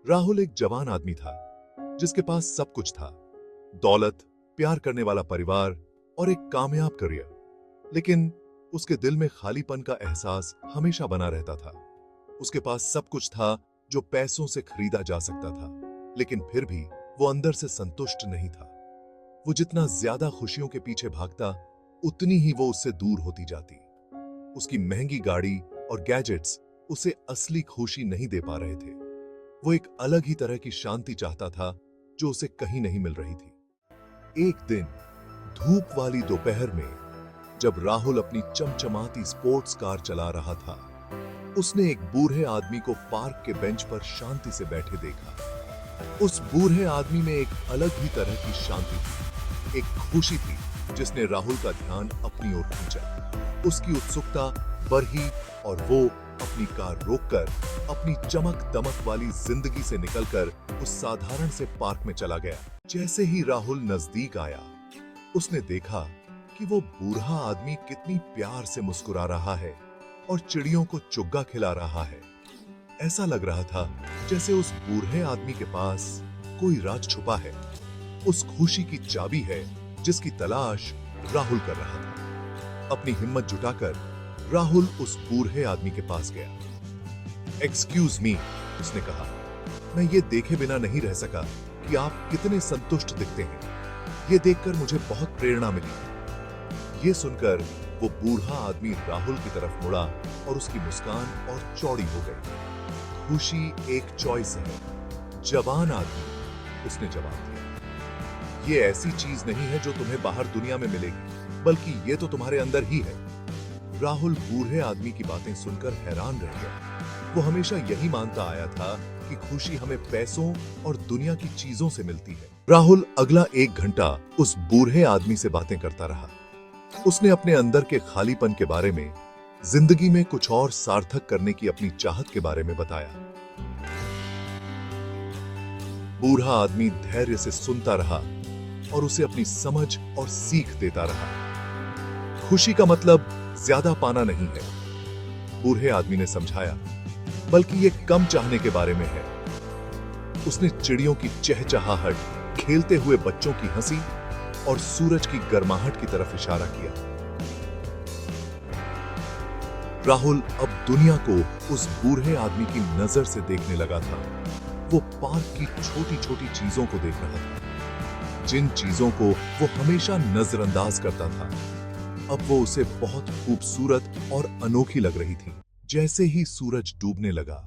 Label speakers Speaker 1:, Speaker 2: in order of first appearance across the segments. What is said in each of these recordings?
Speaker 1: राहुल एक जवान आदमी था जिसके पास सब कुछ था। दौलत, प्यार करने वाला परिवार और एक कामयाब करियर। लेकिन उसके दिल में खालीपन का एहसास हमेशा बना रहता था। उसके पास सब कुछ था जो पैसों से खरीदा जा सकता था, लेकिन फिर भी वो अंदर से संतुष्ट नहीं था। वो जितना ज्यादा खुशियों के पीछे भागता, उतनी ही वो उससे दूर होती जाती। उसकी महंगी गाड़ी और गैजेट्स उसे असली खुशी नहीं दे पा रहे थे। वो एक अलग ही तरह की शांति चाहता था जो उसे कहीं नहीं मिल रही थी। एक दिन धूप वाली दोपहर में जब राहुल अपनी चमचमाती स्पोर्ट्स कार चला रहा था, उसने एक बूढ़े आदमी को पार्क के बेंच पर शांति से बैठे देखा। उस बूढ़े आदमी में एक अलग ही तरह की शांति थी, एक खुशी थी जिसने राहुल का ध्यान अपनी ओर खींचा। उसकी उत्सुकता बढ़ी और वो अपनी कार रोककर अपनी चमक दमक वाली जिंदगी से निकलकर उस साधारण से पार्क में चला गया। जैसे ही राहुल नजदीक आया, उसने देखा कि वो बूढ़ा आदमी कितनी प्यार से मुस्कुरा रहा है और चिड़ियों को चुग्गा खिला रहा है। ऐसा लग रहा था जैसे उस बूढ़े आदमी के पास कोई राज छुपा है, उस खुशी की चाबी है जिसकी तलाश राहुल कर रहा था। अपनी हिम्मत जुटाकर राहुल उस बूढ़े आदमी के पास गया। एक्सक्यूज मी, उसने कहा, मैं ये देखे बिना नहीं रह सका कि आप कितने संतुष्ट दिखते हैं। ये देखकर मुझे बहुत प्रेरणा मिली। ये सुनकर वो बूढ़ा आदमी राहुल की तरफ मुड़ा और उसकी मुस्कान और चौड़ी हो गई। खुशी एक चॉइस है, जवान आदमी, उसने जवाब दिया। ये ऐसी चीज नहीं है जो तुम्हें बाहर दुनिया में मिलेगी, बल्कि ये तो तुम्हारे अंदर ही है। राहुल बूढ़े आदमी की बातें सुनकर हैरान रह गया। वो हमेशा यही मानता आया था कि खुशी हमें पैसों और दुनिया की चीजों से मिलती है। राहुल अगला 1 घंटा उस बूढ़े आदमी से बातें करता रहा। उसने अपने अंदर के खालीपन के बारे में, जिंदगी में कुछ और सार्थक करने की अपनी चाहत के बारे में बताया। बूढ़ा आदमी धैर्य से सुनता रहा और उसे अपनी समझ और सीख देता रहा। खुशी का मतलब ज्यादा पाना नहीं है, बूढ़े आदमी ने समझाया, बल्कि ये कम चाहने के बारे में है। उसने चिड़ियों की चहचहाहट, खेलते हुए बच्चों की हंसी और सूरज की गर्माहट की तरफ इशारा किया। राहुल अब दुनिया को उस बूढ़े आदमी की नजर से देखने लगा था। वो पार्क की छोटी छोटी चीजों को देख रहा था, जिन चीजों को वो हमेशा नजरअंदाज करता था। अब वो उसे बहुत खूबसूरत और अनोखी लग रही थी। जैसे ही सूरज डूबने लगा,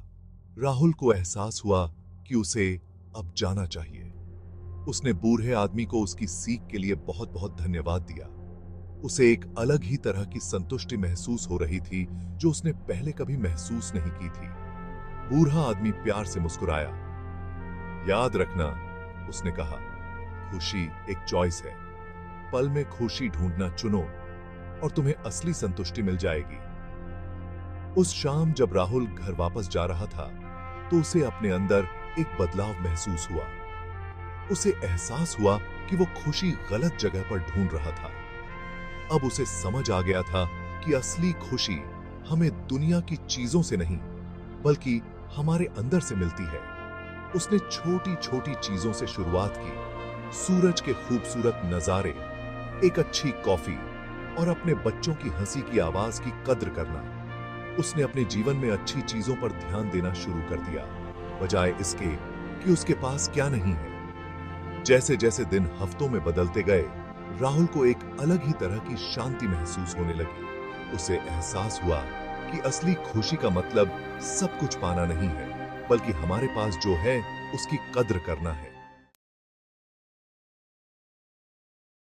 Speaker 1: राहुल को एहसास हुआ कि उसे अब जाना चाहिए। उसने बूढ़े आदमी को उसकी सीख के लिए बहुत बहुत धन्यवाद दिया। उसे एक अलग ही तरह की संतुष्टि महसूस हो रही थी जो उसने पहले कभी महसूस नहीं की थी। बूढ़ा आदमी प्यार से मुस्कुराया। याद रखना, उसने कहा, खुशी एक चॉइस है। पल में खुशी ढूंढना चुनो और तुम्हें असली संतुष्टि मिल जाएगी। उस शाम जब राहुल घर वापस जा रहा था, तो उसे अपने अंदर एक बदलाव महसूस हुआ। उसे एहसास हुआ कि वो खुशी गलत जगह पर ढूंढ रहा था। अब उसे समझ आ गया था कि असली खुशी हमें दुनिया की चीजों से नहीं, बल्कि हमारे अंदर से मिलती है। उसने छोटी छोटी चीजों से शुरुआत की, सूरज के खूबसूरत नजारे, एक अच्छी कॉफी और अपने बच्चों की हंसी की आवाज की कद्र करना। उसने अपने जीवन में अच्छी चीजों पर ध्यान देना शुरू कर दिया, बजाय इसके कि उसके पास क्या नहीं है। जैसे जैसे दिन हफ्तों में बदलते गए, राहुल को एक अलग ही तरह की शांति महसूस होने लगी। उसे एहसास हुआ कि असली खुशी का मतलब सब कुछ पाना नहीं है, बल्कि हमारे पास जो है उसकी कद्र करना है।